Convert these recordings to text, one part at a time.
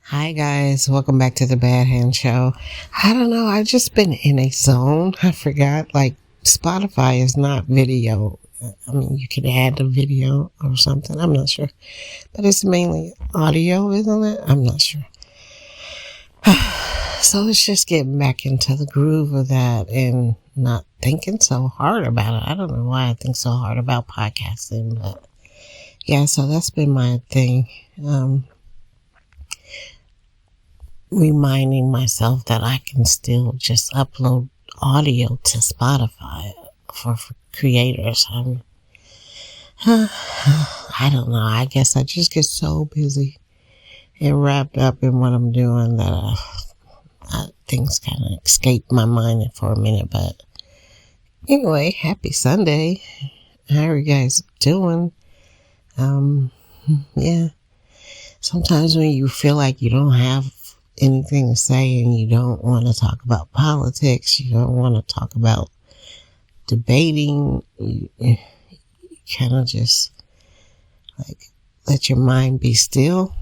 Hi guys, welcome back to the Bad Hand Show. I don't know, I've just been in a zone. I forgot, Spotify is not video. I mean, you can add a video or something, I'm not sure. But it's mainly audio, isn't it? I'm not sure. So let's just get back into the groove of that and not thinking so hard about it. I don't know why I think so hard about podcasting, but yeah, so that's been my thing. Reminding myself that I can still just upload audio to Spotify for creators. I don't know. I guess I just get so busy and wrapped up in what I'm doing that things kind of escape my mind for a minute. But anyway, happy Sunday. How are you guys doing? Yeah. Sometimes when you feel like you don't have anything to say and you don't want to talk about politics, you don't want to talk about debating, you kind of just let your mind be still.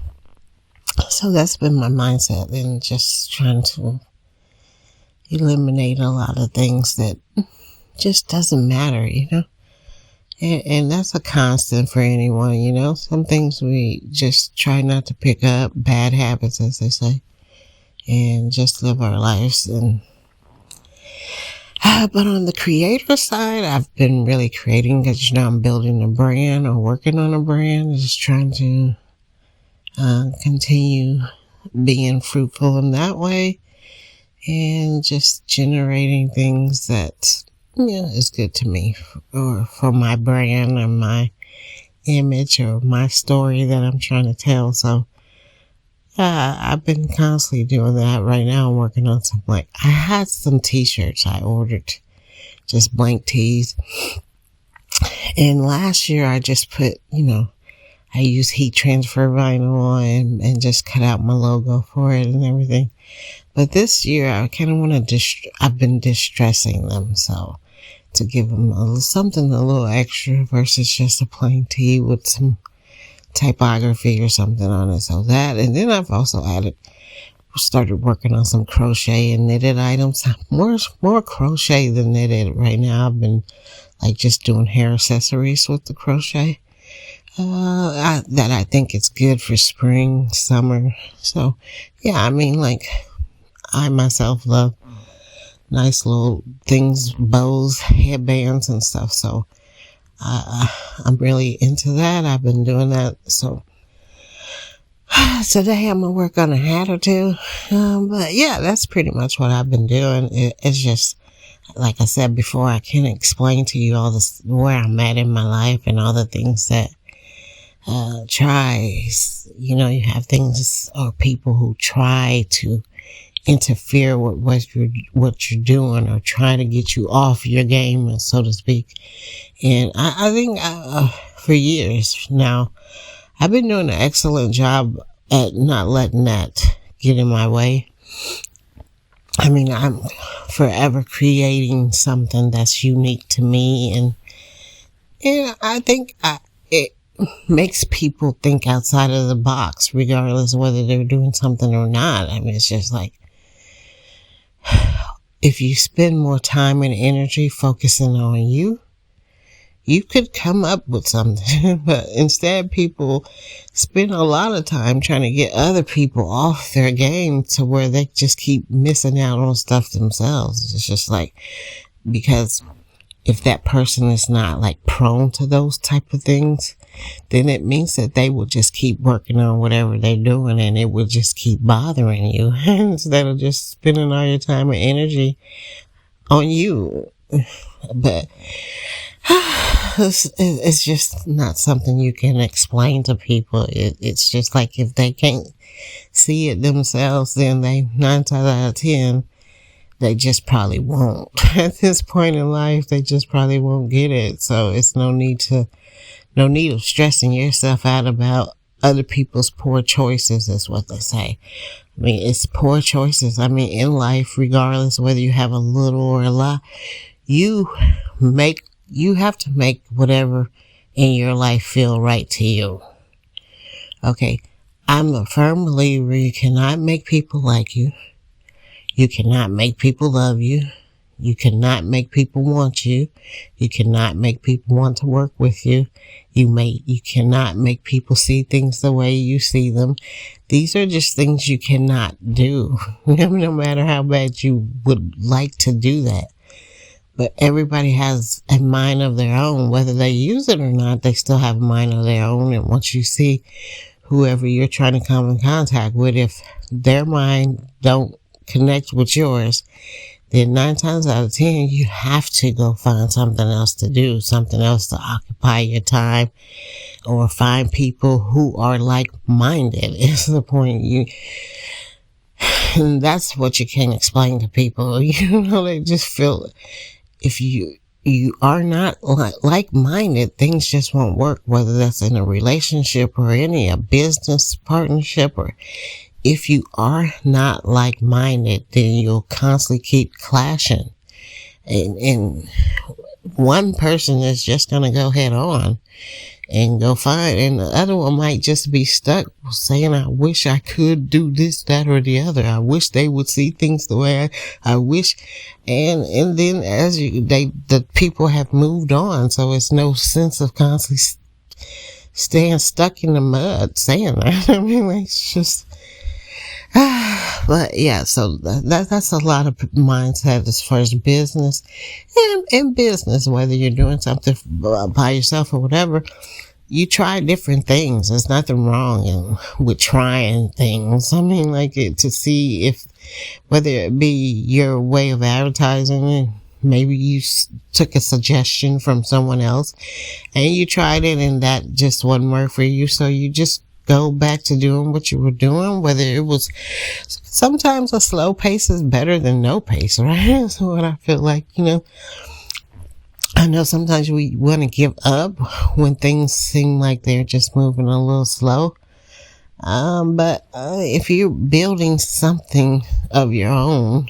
So that's been my mindset, and just trying to eliminate a lot of things that just doesn't matter, and that's a constant for anyone, some things we just try not to pick up, bad habits as they say, and just live our lives. And but on the creator side, I've been really creating because I'm building a brand or working on a brand, just trying to continue being fruitful in that way, and just generating things that is good to me, or for my brand or my image or my story that I'm trying to tell. So I've been constantly doing that. Right now I'm working on I had some t-shirts I ordered, just blank tees. And last year I just put, I used heat transfer vinyl and just cut out my logo for it and everything. But this year I kind of want to, I've been distressing them. So to give them something a little extra versus just a plain tee with some typography or something on it. So that, and then I've also started working on some crochet and knitted items. More crochet than knitted right now. I've been just doing hair accessories with the crochet. That I think it's good for spring, summer. So yeah, I myself love nice little things, bows, headbands and stuff. So I'm really into that. I've been doing that. So today I'm going to work on a hat or two. But yeah, that's pretty much what I've been doing. It's just, like I said before, I can't explain to you all this, where I'm at in my life and all the things that, you have things or people who try to interfere with what you're doing, or trying to get you off your game, so to speak. And I think for years now, I've been doing an excellent job at not letting that get in my way. I'm forever creating something that's unique to me, and I think it makes people think outside of the box, regardless of whether they're doing something or not. It's just if you spend more time and energy focusing on you could come up with something. But instead, people spend a lot of time trying to get other people off their game to where they just keep missing out on stuff themselves. It's just because if that person is not prone to those type of things, then it means that they will just keep working on whatever they're doing, and it will just keep bothering you instead of just spending all your time and energy on you. But it's just not something you can explain to people. It's just if they can't see it themselves, then 9 times out of 10, they just probably won't. At this point in life, they just probably won't get it. So it's no need of stressing yourself out about other people's poor choices, is what they say. It's poor choices. In life, regardless of whether you have a little or a lot, you have to make whatever in your life feel right to you. Okay. I'm a firm believer you cannot make people like you. You cannot make people love you. You cannot make people want you. You cannot make people want to work with you. You cannot make people see things the way you see them. These are just things you cannot do, no matter how bad you would like to do that. But everybody has a mind of their own. Whether they use it or not, they still have a mind of their own. And once you see whoever you're trying to come in contact with, if their mind don't connect with yours, then 9 times out of 10, you have to go find something else to do, something else to occupy your time, or find people who are like-minded. Is the point. And that's what you can't explain to people. They just feel if you are not like-minded, things just won't work, whether that's in a relationship or a business partnership, or if you are not like-minded, then you'll constantly keep clashing. And one person is just going to go head on and go find, and the other one might just be stuck saying, I wish I could do this, that, or the other. I wish they would see things the way I wish. And then as the people have moved on, so it's no sense of constantly staying stuck in the mud saying that. I mean, it's just, but yeah, so that's a lot of mindset as far as business and business, whether you're doing something by yourself or whatever. You try different things. There's nothing wrong with trying things. I mean, to see if, whether it be your way of advertising, maybe you took a suggestion from someone else and you tried it and that just wasn't work for you. So you just go back to doing what you were doing, whether it was, sometimes a slow pace is better than no pace, right? That's what I feel like, I know sometimes we want to give up when things seem like they're just moving a little slow. But if you're building something of your own,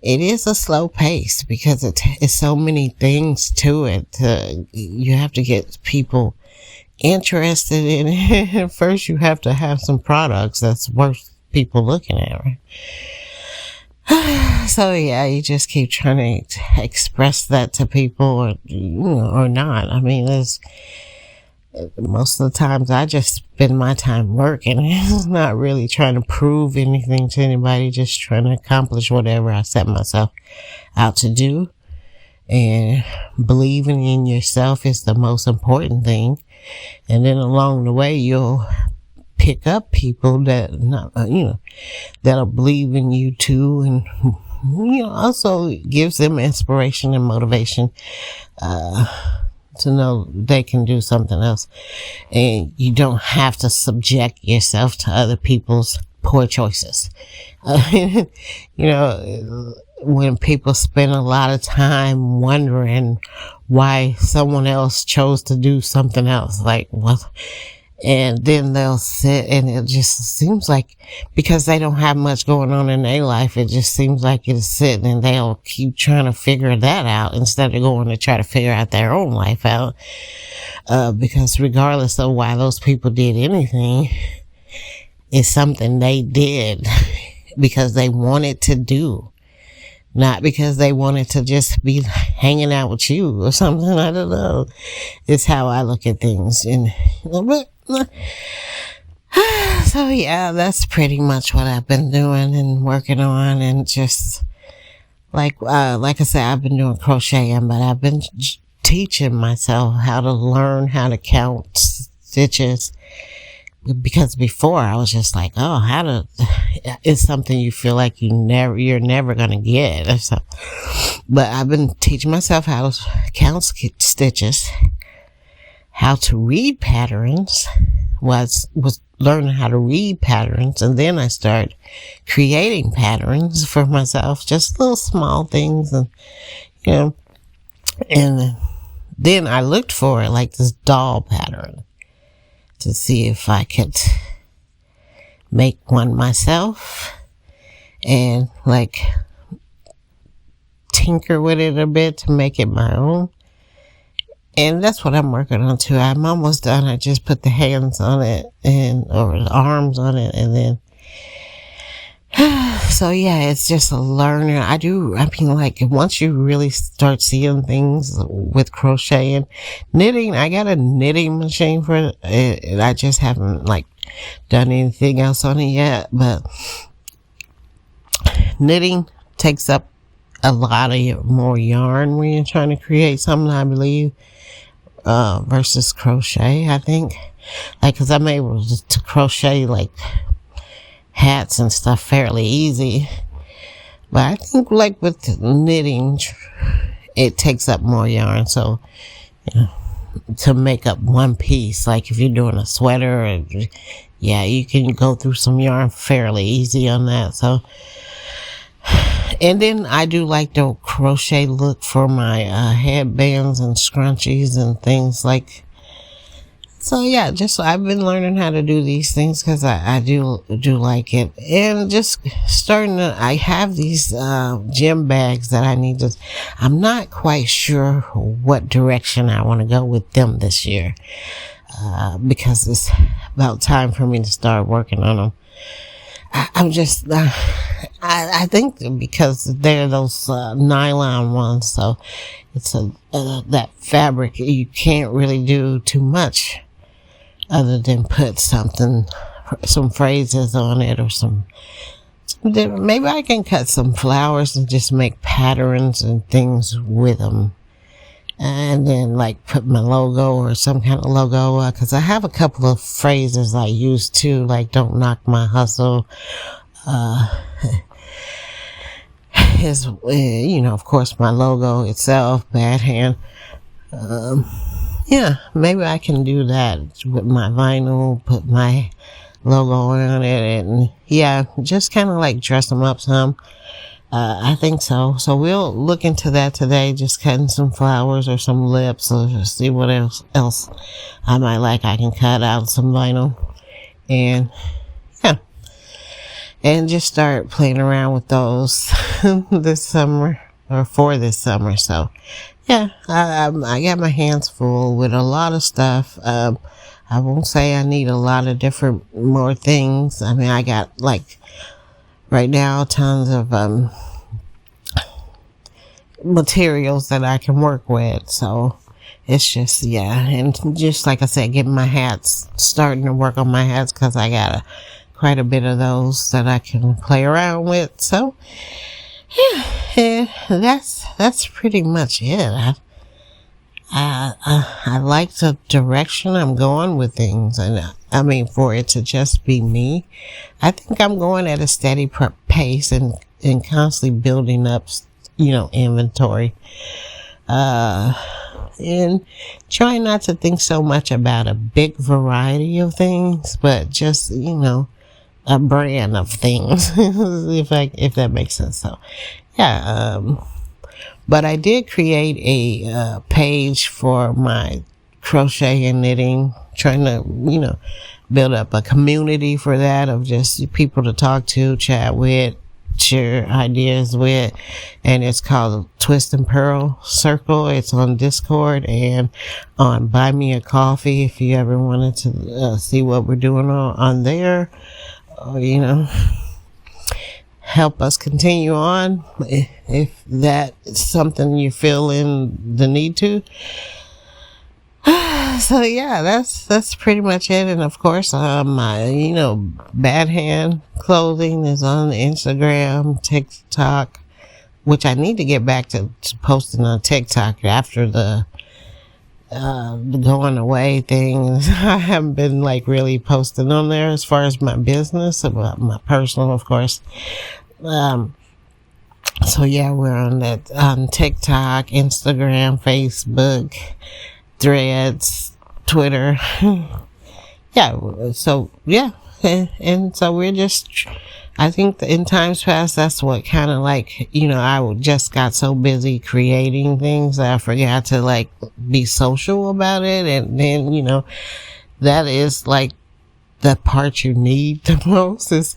it is a slow pace because it's so many things to it. You have to get people interested in it. First, you have to have some products that's worth people looking at, right? So yeah, you just keep trying to express that to people, or not. I mean, most of the times I just spend my time working. It's not really trying to prove anything to anybody, just trying to accomplish whatever I set myself out to do. And believing in yourself is the most important thing. And then along the way, you'll pick up people that that'll believe in you too, and also gives them inspiration and motivation to know they can do something else. And you don't have to subject yourself to other people's poor choices. When people spend a lot of time wondering why someone else chose to do something else, and then they'll sit, and it just seems like, because they don't have much going on in their life, it just seems like it's sitting, and they'll keep trying to figure that out instead of going to try to figure out their own life out. Because regardless of why those people did anything, it's something they did because they wanted to do. Not because they wanted to just be hanging out with you or something. I don't know. It's how I look at things. So yeah, that's pretty much what I've been doing and working on, and just like I said, I've been doing crocheting, but I've been teaching myself how to learn how to count stitches. Because before I was just like, it's something you feel like you're never gonna get or something. But I've been teaching myself how to count stitches, how to read patterns. Was learning how to read patterns, and then I started creating patterns for myself, just little small things, and and then I looked for it, like this doll pattern, to see if I could make one myself and tinker with it a bit to make it my own. And that's what I'm working on too. I'm almost done. I just put the hands on it or the arms on it, and then so yeah, it's just a learner. I mean, like, once you really start seeing things with crocheting, knitting, I got a knitting machine for it, and I just haven't like done anything else on it yet. But knitting takes up a lot of more yarn when you're trying to create something, I believe, versus crochet, I think. Like, cause I'm able to crochet like hats and stuff fairly easy, but I think like with knitting, it takes up more yarn. So, you know, to make up one piece, like if you're doing a sweater, yeah, you can go through some yarn fairly easy on that. So, and then I do like the crochet look for my headbands and scrunchies and things like. So yeah, just I've been learning how to do these things because I do like it, and just I have these gym bags that I need to. I'm not quite sure what direction I want to go with them this year, because it's about time for me to start working on them. I'm just, I think because they're those nylon ones, so it's that fabric, you can't really do too much other than put some phrases on it or maybe I can cut some flowers and just make patterns and things with them. And then like put my logo or some kind of logo, cause I have a couple of phrases I use too, like don't knock my hustle. Is, you know, of course my logo itself, Bad Hand. Yeah, maybe I can do that with my vinyl, put my logo on it, and yeah, just kind of like dress them up some. I think so. So we'll look into that today, just cutting some flowers or some lips or see what else I might like. I can cut out some vinyl and yeah, and just start playing around with those this summer or for this summer. So yeah, I got my hands full with a lot of stuff. I won't say I need a lot of more things. I mean, I got like right now tons of materials that I can work with. So it's just, yeah. And just like I said, getting my hats, starting to work on my hats because I got quite a bit of those that I can play around with. So yeah, that's pretty much it. I like the direction I'm going with things, and I mean, for it to just be me, I think I'm going at a steady pace and constantly building up, you know, inventory, and trying not to think so much about a big variety of things, but just, you know, a brand of things, if that makes sense. So, yeah, but I did create a page for my crochet and knitting, trying to, you know, build up a community for that of just people to talk to, chat with, share ideas with, and it's called Twist and Pearl Circle. It's on Discord and on Buy Me a Coffee if you ever wanted to see what we're doing on there, or, you know, help us continue on if that's something you feel in the need to. So yeah, that's pretty much it. And of course, my, you know, Bad Hand clothing is on Instagram, TikTok, which I need to get back to posting on TikTok after the going away thing. I haven't been like really posting on there as far as my business, about my personal, of course. So yeah, we're on that, on TikTok, Instagram, Facebook, Threads, Twitter. Yeah, so yeah, and so we're just, I think in times past, that's what kind of like, you know, I just got so busy creating things that I forgot to like be social about it. And then, you know, that is like the part you need the most, is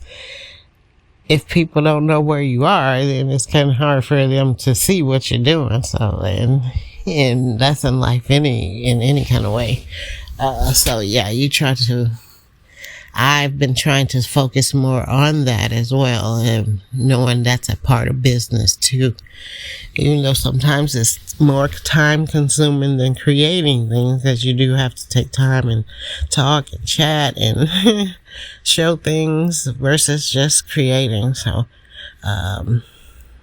if people don't know where you are, then it's kind of hard for them to see what you're doing. So, and And that's in life in any kind of way. So yeah, I've been trying to focus more on that as well, and knowing that's a part of business too. Even though sometimes it's more time consuming than creating things, because you do have to take time and talk and chat and show things versus just creating. So,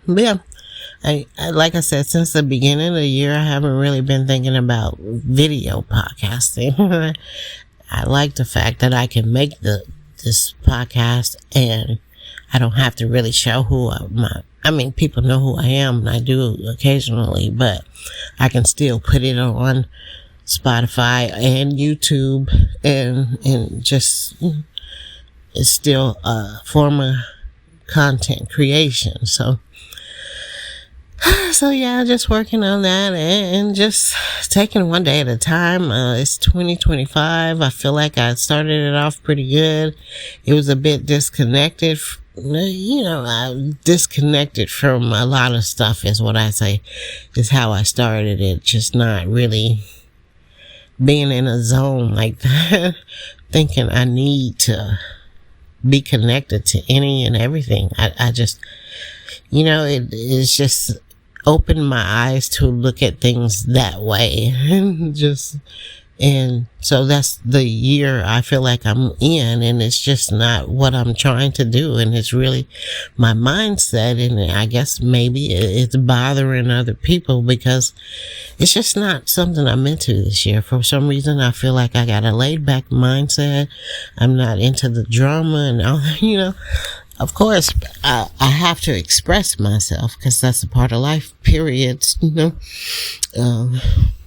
yeah. I like I said, since the beginning of the year, I haven't really been thinking about video podcasting. I like the fact that I can make this podcast and I don't have to really show people know who I am, and I do occasionally, but I can still put it on Spotify and YouTube, and just, it's still a form of content creation. So yeah, just working on that and just taking one day at a time. It's 2025. I feel like I started it off pretty good. It was a bit disconnected. I disconnected from a lot of stuff is what I say, is how I started it. Just not really being in a zone like that, thinking I need to be connected to any and everything. I just, it's just opened my eyes to look at things that way. And so that's the year I feel like I'm in, and it's just not what I'm trying to do. And it's really my mindset. And I guess maybe it's bothering other people because it's just not something I'm into this year. For some reason, I feel like I got a laid back mindset. I'm not into the drama and all, Of course, I have to express myself because that's a part of life, period.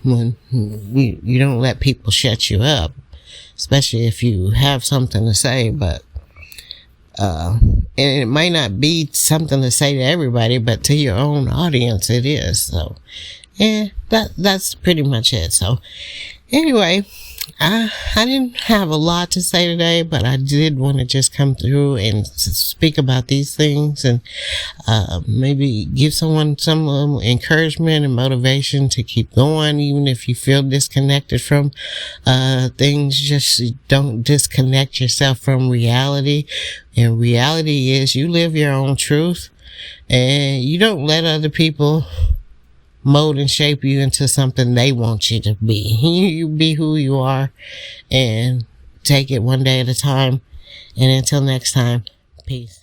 When you don't let people shut you up, especially if you have something to say, but, and it might not be something to say to everybody, but to your own audience, it is. So, that's pretty much it. So, anyway, I didn't have a lot to say today, but I did want to just come through and speak about these things and maybe give someone some encouragement and motivation to keep going, even if you feel disconnected from things. Just don't disconnect yourself from reality. And reality is you live your own truth, and you don't let other people mold and shape you into something they want you to be. You be who you are and take it one day at a time. And until next time, peace.